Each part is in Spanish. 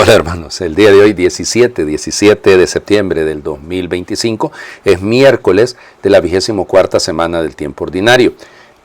Hola hermanos, el día de hoy 17 de septiembre del 2025 es miércoles de la 24ª semana del tiempo ordinario.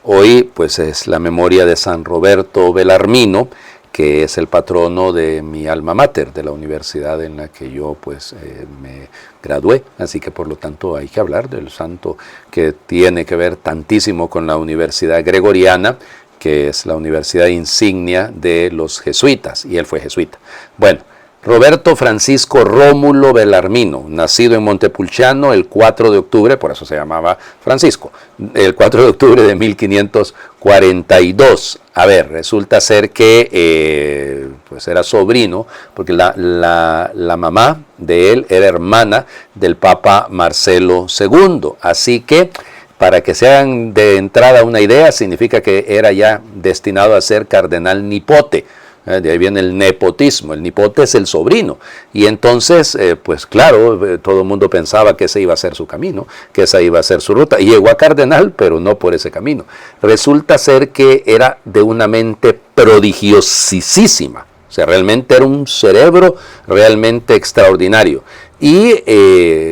Hoy pues es la memoria de San Roberto Bellarmino, que es el patrono de mi alma mater, de la universidad en la que yo pues me gradué, así que por lo tanto hay que hablar del santo que tiene que ver tantísimo con la Universidad Gregoriana, que es la universidad insignia de los jesuitas, y él fue jesuita. Bueno, Roberto Francisco Rómulo Bellarmino, nacido en Montepulciano el 4 de octubre, por eso se llamaba Francisco, el 4 de octubre de 1542. A ver, resulta ser que pues era sobrino, porque la mamá de él era hermana del Papa Marcelo II, así que para que se hagan de entrada una idea, significa que era ya destinado a ser cardenal nipote. De ahí viene el nepotismo. El nipote es el sobrino. Y entonces, pues claro, todo el mundo pensaba que ese iba a ser su camino, que esa iba a ser su ruta. Y llegó a cardenal, pero no por ese camino. Resulta ser que era de una mente prodigiosísima. O sea, realmente era un cerebro realmente extraordinario. Y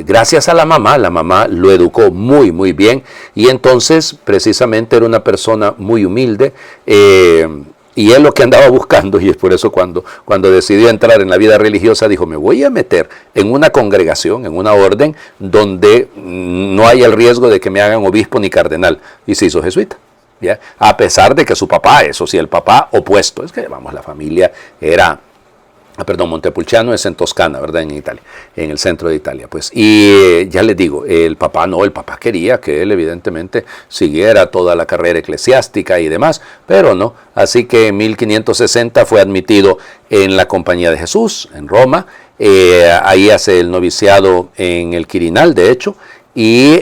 gracias a la mamá lo educó muy, muy bien. Y entonces, precisamente, era una persona muy humilde. Y él lo que andaba buscando, y es por eso cuando decidió entrar en la vida religiosa, dijo, me voy a meter en una congregación, en una orden, donde no haya el riesgo de que me hagan obispo ni cardenal. Y se hizo jesuita. ¿Ya? A pesar de que su papá, eso sí, el papá opuesto, es que vamos, la familia era, Montepulciano es en Toscana, ¿verdad? En Italia, en el centro de Italia, pues. Y ya les digo, el papá quería que él evidentemente siguiera toda la carrera eclesiástica y demás, pero no. Así que en 1560 fue admitido en la Compañía de Jesús, en Roma. Ahí hace el noviciado en el Quirinal, de hecho, y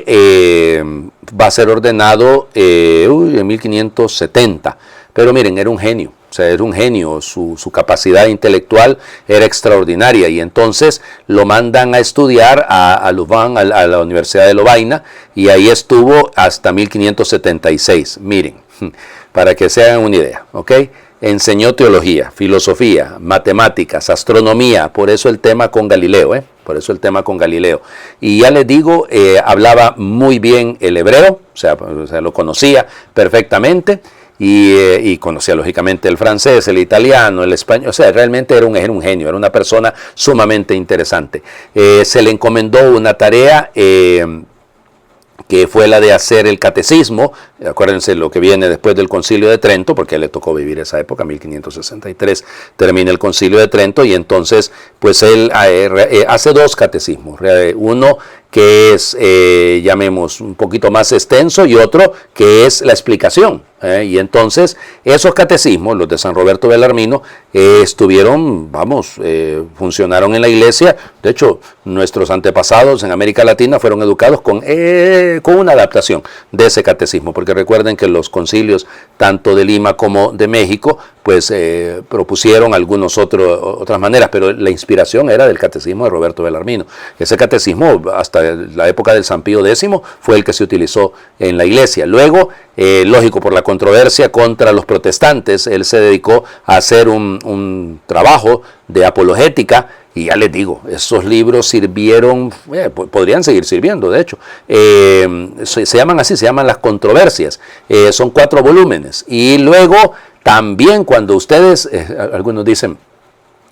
va a ser ordenado en 1570. Pero miren, era un genio. O sea, era un genio, su capacidad intelectual era extraordinaria, y entonces lo mandan a estudiar a Louvain, a la Universidad de Lovaina, y ahí estuvo hasta 1576. Miren, para que se hagan una idea, ¿ok? Enseñó teología, filosofía, matemáticas, astronomía, por eso el tema con Galileo, Y ya les digo, hablaba muy bien el hebreo, o sea, lo conocía perfectamente. Y conocía lógicamente el francés, el italiano, el español. O sea, realmente era un genio, era una persona sumamente interesante. Se le encomendó una tarea que fue la de hacer el catecismo. Acuérdense lo que viene después del Concilio de Trento, porque a él le tocó vivir esa época, 1563 termina el Concilio de Trento, y entonces pues él hace dos catecismos, uno que es, llamemos, un poquito más extenso, y otro que es la explicación. Y entonces esos catecismos, los de San Roberto Bellarmino, estuvieron, funcionaron en la iglesia. De hecho, nuestros antepasados en América Latina fueron educados con una adaptación de ese catecismo, porque recuerden que los concilios, tanto de Lima como de México, pues propusieron otras maneras, pero la inspiración era del catecismo de Roberto Bellarmino. Ese catecismo, hasta la época del San Pío X, fue el que se utilizó en la iglesia. Luego, lógico, por la controversia contra los protestantes, él se dedicó a hacer un trabajo de apologética. Y ya les digo, esos libros sirvieron, podrían seguir sirviendo, de hecho. Se llaman así, se llaman Las Controversias. Son 4 volúmenes. Y luego, también cuando ustedes, algunos dicen,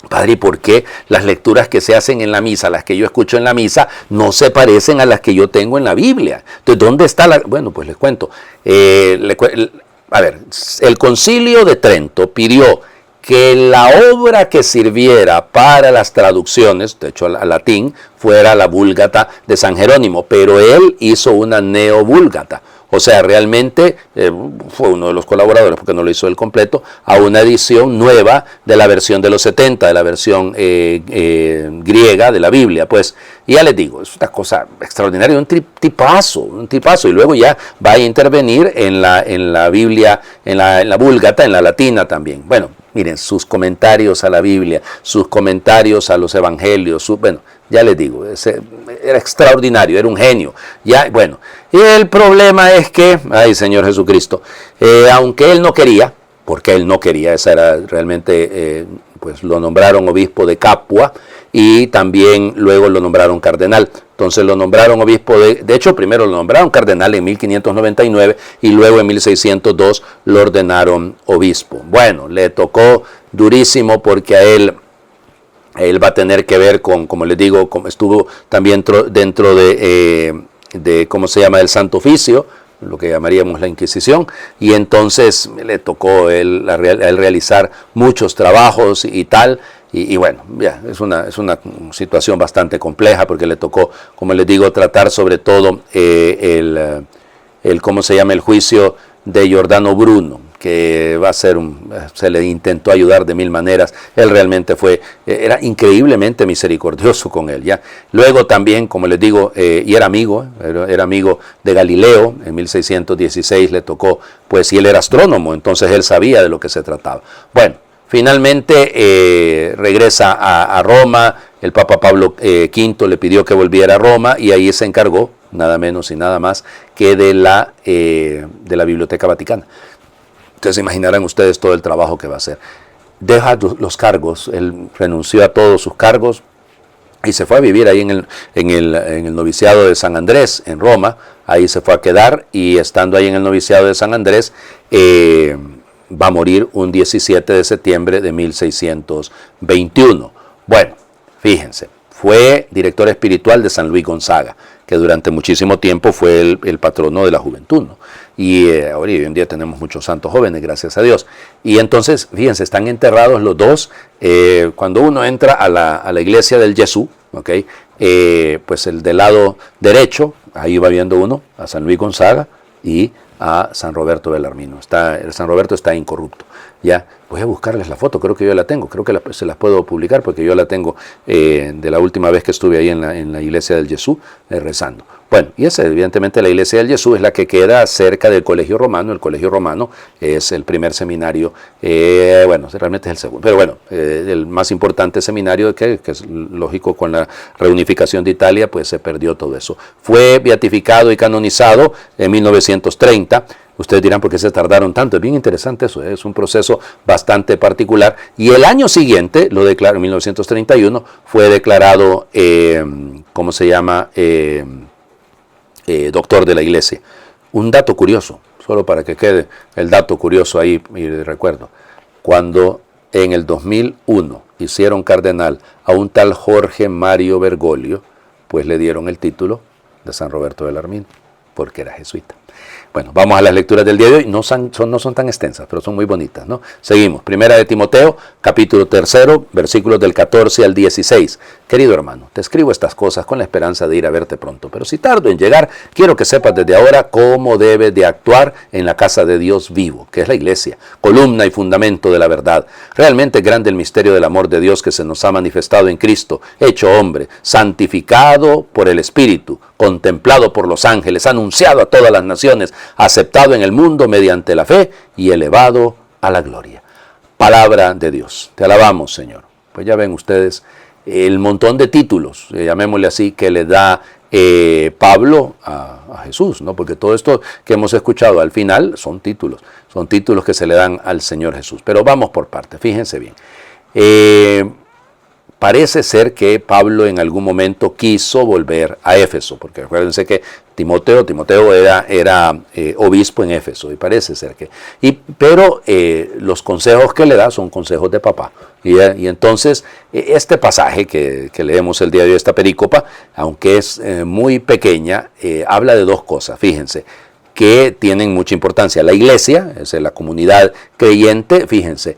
padre, ¿y por qué las lecturas que se hacen en la misa, las que yo escucho en la misa, no se parecen a las que yo tengo en la Biblia? Entonces, ¿dónde está la...? Bueno, pues les cuento. A ver, el Concilio de Trento pidió que la obra que sirviera para las traducciones, de hecho al latín, fuera la Vulgata de San Jerónimo, pero él hizo una neovulgata. O sea, realmente fue uno de los colaboradores, porque no lo hizo él completo, a una edición nueva de la versión de los 70, de la versión griega de la Biblia. Pues, y ya les digo, es una cosa extraordinaria, un tipazo, y luego ya va a intervenir en la Biblia, en la Vulgata, en la latina también. Bueno, miren, sus comentarios a la Biblia, sus comentarios a los evangelios, ya les digo, era extraordinario, era un genio. Ya, bueno, y el problema es que, ay Señor Jesucristo, aunque él no quería, porque él no quería, esa era realmente pues lo nombraron obispo de Capua y también luego lo nombraron cardenal. Entonces lo nombraron obispo de hecho primero lo nombraron cardenal en 1599 y luego en 1602 lo ordenaron obispo. Bueno, le tocó durísimo porque a él va a tener que ver con, como les digo, como estuvo también dentro de ¿cómo se llama?, del Santo Oficio, lo que llamaríamos la Inquisición, y entonces le tocó a él realizar muchos trabajos y tal, y bueno, ya, es una situación bastante compleja porque le tocó, como les digo, tratar sobre todo ¿cómo se llama?, el juicio de Giordano Bruno, que va a ser se le intentó ayudar de mil maneras. Él realmente era increíblemente misericordioso con él, ¿ya? Luego también, como les digo, y era amigo de Galileo. En 1616 le tocó, pues, y él era astrónomo, entonces él sabía de lo que se trataba. Bueno, finalmente regresa a Roma. El Papa Pablo V le pidió que volviera a Roma y ahí se encargó, nada menos y nada más, que de la Biblioteca Vaticana. Entonces imaginarán ustedes todo el trabajo que va a hacer. Deja los cargos, él renunció a todos sus cargos y se fue a vivir ahí en el noviciado de San Andrés, en Roma. Ahí se fue a quedar y estando ahí en el noviciado de San Andrés, va a morir un 17 de septiembre de 1621. Bueno, fíjense, fue director espiritual de San Luis Gonzaga, que durante muchísimo tiempo fue el patrono de la juventud, ¿no? Y hoy en día tenemos muchos santos jóvenes, gracias a Dios. Y entonces, fíjense, están enterrados los dos. Cuando uno entra a la iglesia del Jesús, ¿okay? Pues el del lado derecho, ahí va viendo uno, a San Luis Gonzaga y a San Roberto Bellarmino. El San Roberto está incorrupto. Ya, voy a buscarles la foto, creo que yo la tengo, creo que se las puedo publicar porque yo la tengo de la última vez que estuve ahí en la iglesia del Jesús rezando. Bueno, y esa evidentemente la iglesia del Jesús es la que queda cerca del Colegio Romano. El Colegio Romano es el primer seminario, bueno, realmente es el segundo, pero bueno, el más importante seminario que es lógico con la reunificación de Italia, pues se perdió todo eso. Fue beatificado y canonizado en 1930. Ustedes dirán, ¿por qué se tardaron tanto? Es bien interesante eso, es un proceso bastante particular. Y el año siguiente, lo declaró en 1931, fue declarado, ¿cómo se llama?, doctor de la iglesia. Un dato curioso, solo para que quede el dato curioso ahí y recuerdo. Cuando en el 2001 hicieron cardenal a un tal Jorge Mario Bergoglio, pues le dieron el título de San Roberto Bellarmino, porque era jesuita. Bueno, vamos a las lecturas del día de hoy. No son tan extensas, pero son muy bonitas, ¿no? Seguimos. Primera de Timoteo, capítulo 3, versículos del 14 al 16. Querido hermano, te escribo estas cosas con la esperanza de ir a verte pronto, pero si tardo en llegar, quiero que sepas desde ahora cómo debes de actuar en la casa de Dios vivo, que es la iglesia, columna y fundamento de la verdad. Realmente grande el misterio del amor de Dios que se nos ha manifestado en Cristo, hecho hombre, santificado por el Espíritu, contemplado por los ángeles, anunciado a todas las naciones, aceptado en el mundo mediante la fe y elevado a la gloria. Palabra de Dios. Te alabamos, Señor. Pues ya ven ustedes el montón de títulos, llamémosle así, que le da Pablo a Jesús, ¿no? Porque todo esto que hemos escuchado al final son títulos que se le dan al Señor Jesús. Pero vamos por partes, fíjense bien. Parece ser que Pablo en algún momento quiso volver a Éfeso, porque acuérdense que Timoteo era obispo en Éfeso, y parece ser que... Pero los consejos que le da son consejos de papá. Y entonces este pasaje que leemos el día de hoy, esta perícopa, aunque es muy pequeña, habla de dos cosas, fíjense, que tienen mucha importancia. La iglesia, es la comunidad creyente, fíjense,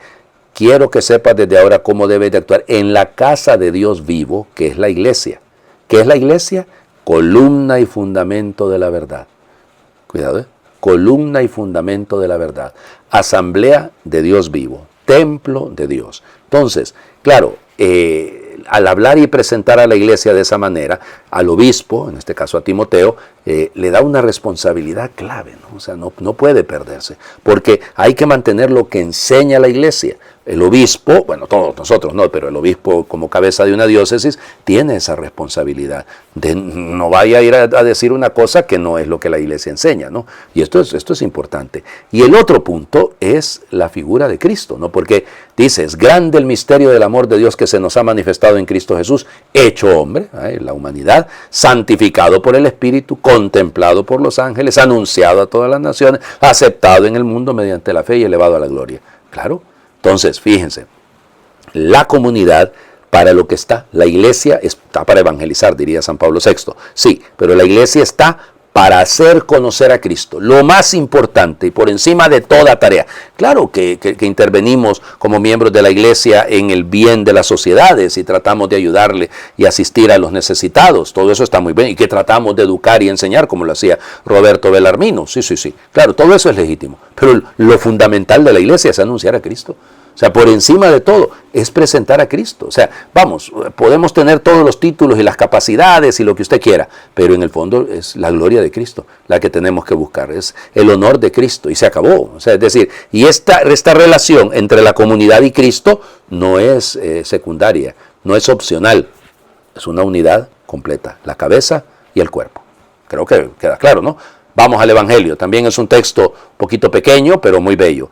quiero que sepas desde ahora cómo debes de actuar en la casa de Dios vivo, que es la iglesia. ¿Qué es la iglesia? Columna y fundamento de la verdad. Cuidado, columna y fundamento de la verdad. Asamblea de Dios vivo, templo de Dios. Entonces, claro, al hablar y presentar a la iglesia de esa manera, al obispo, en este caso a Timoteo, le da una responsabilidad clave, ¿no? O sea, no puede perderse, porque hay que mantener lo que enseña la iglesia, El obispo, bueno, todos nosotros no, pero el obispo como cabeza de una diócesis tiene esa responsabilidad de no vaya a ir a decir una cosa que no es lo que la iglesia enseña, ¿no? Y esto es importante. Y el otro punto es la figura de Cristo, ¿no? Porque dice, es grande el misterio del amor de Dios que se nos ha manifestado en Cristo Jesús, hecho hombre, la humanidad, santificado por el Espíritu, contemplado por los ángeles, anunciado a todas las naciones, aceptado en el mundo mediante la fe y elevado a la gloria. Claro. Entonces, fíjense, la comunidad para lo que está, la iglesia está para evangelizar, diría San Pablo VI. Sí, pero la iglesia está para hacer conocer a Cristo, lo más importante y por encima de toda tarea. Claro que intervenimos como miembros de la iglesia en el bien de las sociedades y tratamos de ayudarle y asistir a los necesitados, todo eso está muy bien, y que tratamos de educar y enseñar como lo hacía Roberto Bellarmino, sí, claro, todo eso es legítimo, pero lo fundamental de la iglesia es anunciar a Cristo. O sea, por encima de todo, es presentar a Cristo. O sea, vamos, podemos tener todos los títulos y las capacidades y lo que usted quiera, pero en el fondo es la gloria de Cristo la que tenemos que buscar, es el honor de Cristo y se acabó. O sea, es decir, y esta relación entre la comunidad y Cristo no es secundaria, no es opcional, es una unidad completa, la cabeza y el cuerpo. Creo que queda claro, ¿no? Vamos al Evangelio, también es un texto un poquito pequeño, pero muy bello.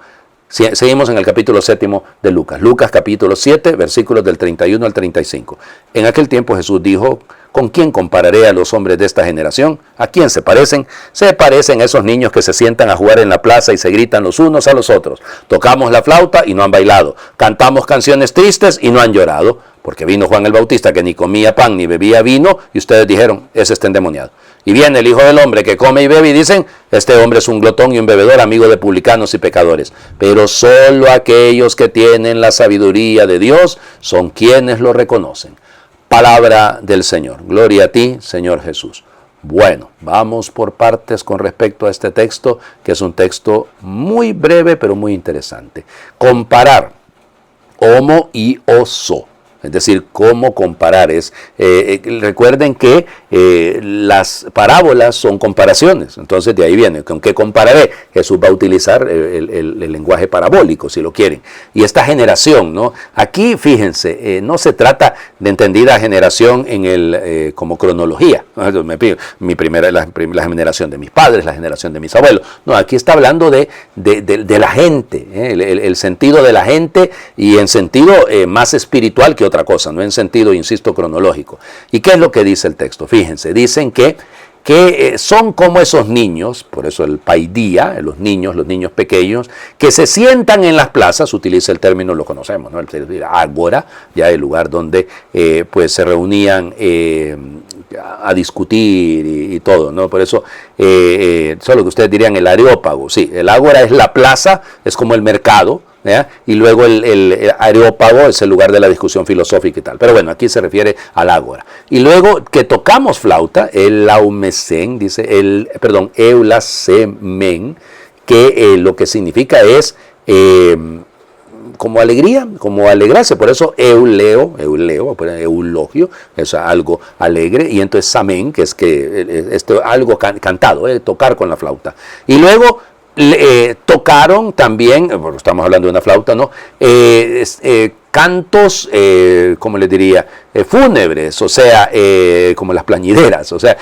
Seguimos en el capítulo 7 de Lucas. Lucas capítulo 7, versículos del 31 al 35. En aquel tiempo Jesús dijo, ¿con quién compararé a los hombres de esta generación? ¿A quién se parecen? Se parecen a esos niños que se sientan a jugar en la plaza y se gritan los unos a los otros. Tocamos la flauta y no han bailado. Cantamos canciones tristes y no han llorado. Porque vino Juan el Bautista que ni comía pan ni bebía vino y ustedes dijeron, ese está endemoniado. Y viene el Hijo del Hombre que come y bebe y dicen, este hombre es un glotón y un bebedor, amigo de publicanos y pecadores. Pero solo aquellos que tienen la sabiduría de Dios son quienes lo reconocen. Palabra del Señor. Gloria a ti, Señor Jesús. Bueno, vamos por partes con respecto a este texto, que es un texto muy breve pero muy interesante. Comparar homo y oso. Es decir, cómo comparar. Recuerden que las parábolas son comparaciones. Entonces de ahí viene. ¿Con qué compararé? Jesús va a utilizar el lenguaje parabólico, si lo quieren. Y esta generación, ¿no? Aquí, fíjense, no se trata de entendida generación como cronología. La generación de mis padres, la generación de mis abuelos. No, aquí está hablando de la gente, el sentido de la gente y en sentido más espiritual que otra cosa, no en sentido, insisto, cronológico. ¿Y qué es lo que dice el texto? Fíjense, dicen que son como esos niños, por eso el paidía, los niños pequeños, que se sientan en las plazas, utiliza el término, lo conocemos, ¿no? El ágora, ya el lugar donde pues se reunían a discutir y todo, ¿no? Por eso, solo que ustedes dirían el areópago, sí, el ágora es la plaza, es como el mercado, ¿ya? Y luego el areópago es el lugar de la discusión filosófica y tal. Pero bueno, aquí se refiere al ágora. Y luego que tocamos flauta, el laumesen, eulasemen, que lo que significa es como alegría, como alegrarse. Por eso eulogio, es algo alegre. Y entonces samen, que es algo cantado, tocar con la flauta. Y luego tocaron también, porque estamos hablando de una flauta, ¿no? Cantos, como les diría, fúnebres, o sea, como las plañideras, o sea,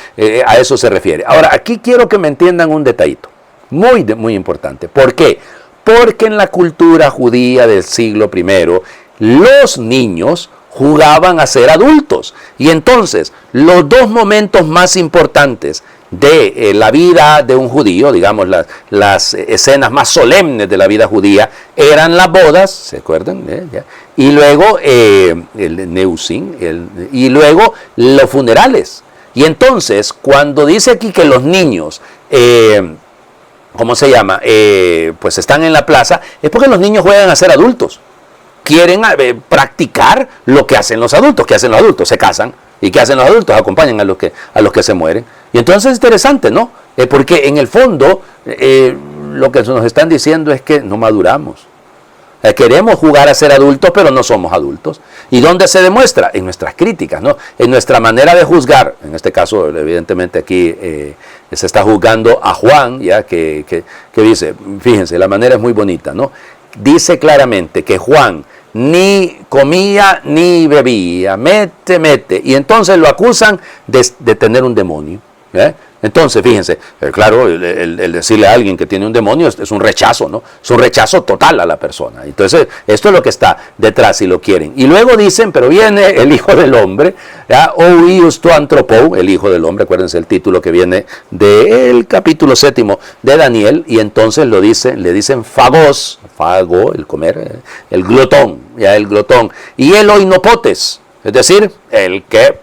a eso se refiere. Ahora, aquí quiero que me entiendan un detallito, muy importante. ¿Por qué? Porque en la cultura judía del siglo I, los niños jugaban a ser adultos. Y entonces, los dos momentos más importantes de la vida de un judío, digamos las escenas más solemnes de la vida judía, eran las bodas, ¿se acuerdan? Y luego el Neusin, y luego los funerales. Y entonces, cuando dice aquí que los niños, ¿cómo se llama? Pues están en la plaza, es porque los niños juegan a ser adultos. Quieren practicar lo que hacen los adultos. ¿Qué hacen los adultos? Se casan. ¿Y qué hacen los adultos? Acompañan a los que se mueren. Y entonces es interesante, ¿no? Porque en el fondo lo que nos están diciendo es que no maduramos. Queremos jugar a ser adultos, pero no somos adultos. ¿Y dónde se demuestra? En nuestras críticas, ¿no? En nuestra manera de juzgar. En este caso, evidentemente aquí se está juzgando a Juan, ya que dice, fíjense, la manera es muy bonita, ¿no? dice claramente que Juan ni comía ni bebía, mete, y entonces lo acusan de tener un demonio. Entonces, fíjense, claro, el decirle a alguien que tiene un demonio es un rechazo, ¿no? Es un rechazo total a la persona. Entonces, esto es lo que está detrás si lo quieren. Y luego dicen, pero viene el Hijo del Hombre, o ius tu anthropou, el Hijo del Hombre, acuérdense el título que viene del capítulo 7 de Daniel, y entonces le dicen fagos, fago, el comer, el glotón, el glotón, y el oinopotes, es decir, el que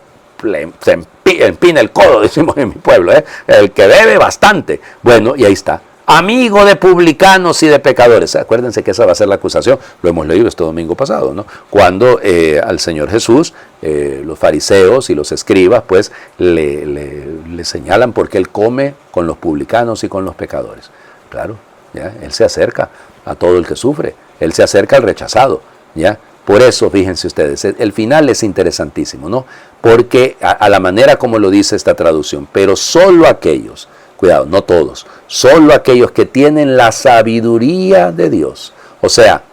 se empina el codo, decimos en mi pueblo, el que bebe bastante. Bueno, y ahí está. Amigo de publicanos y de pecadores. Acuérdense que esa va a ser la acusación. Lo hemos leído este domingo pasado, ¿no? Cuando al Señor Jesús, los fariseos y los escribas, pues le señalan porque Él come con los publicanos y con los pecadores. Claro, ¿ya? Él se acerca a todo el que sufre. Él se acerca al rechazado, ¿ya? Por eso, fíjense ustedes, el final es interesantísimo, ¿no? Porque a la manera como lo dice esta traducción, pero solo aquellos, cuidado, no todos, solo aquellos que tienen la sabiduría de Dios. O sea,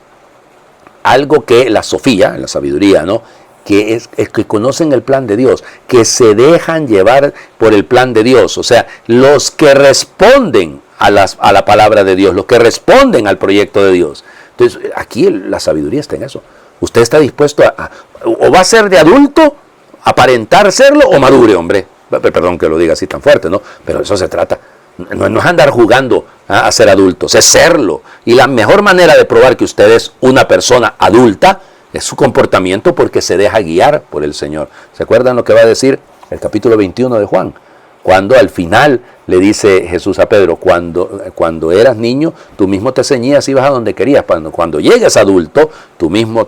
algo que la Sofía, la sabiduría, ¿no? Que conocen el plan de Dios, que se dejan llevar por el plan de Dios. O sea, los que responden a la palabra de Dios, los que responden al proyecto de Dios. Entonces, aquí la sabiduría está en eso. Usted está dispuesto o va a ser de adulto, aparentar serlo, o madure, hombre. Perdón que lo diga así tan fuerte, ¿no? Pero eso se trata. No es andar jugando a ser adultos, es serlo. Y la mejor manera de probar que usted es una persona adulta es su comportamiento, porque se deja guiar por el Señor. ¿Se acuerdan lo que va a decir el capítulo 21 de Juan? Cuando al final le dice Jesús a Pedro, cuando eras niño, tú mismo te ceñías y ibas a donde querías. Cuando llegues adulto, tú mismo,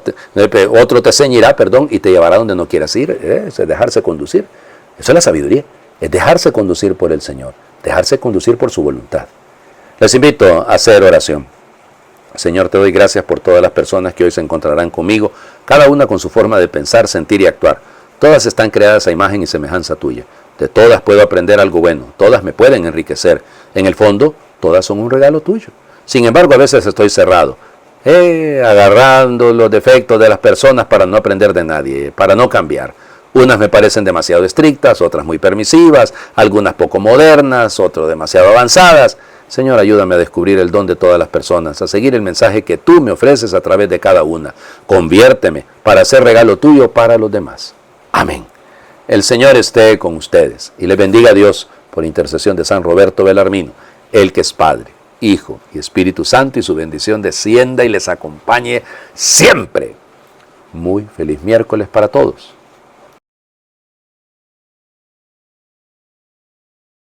otro te ceñirá, y te llevará donde no quieras ir. Es dejarse conducir. Eso es la sabiduría. Es dejarse conducir por el Señor. Dejarse conducir por su voluntad. Les invito a hacer oración. Señor, te doy gracias por todas las personas que hoy se encontrarán conmigo, cada una con su forma de pensar, sentir y actuar. Todas están creadas a imagen y semejanza tuya. De todas puedo aprender algo bueno, todas me pueden enriquecer. En el fondo, todas son un regalo tuyo. Sin embargo, a veces estoy cerrado, agarrando los defectos de las personas para no aprender de nadie, para no cambiar. Unas me parecen demasiado estrictas, otras muy permisivas, algunas poco modernas, otras demasiado avanzadas. Señor, ayúdame a descubrir el don de todas las personas, a seguir el mensaje que tú me ofreces a través de cada una. Conviérteme para ser regalo tuyo para los demás. Amén. El Señor esté con ustedes y les bendiga a Dios por intercesión de San Roberto Belarmino, el que es Padre, Hijo y Espíritu Santo, y su bendición descienda y les acompañe siempre. Muy feliz miércoles para todos.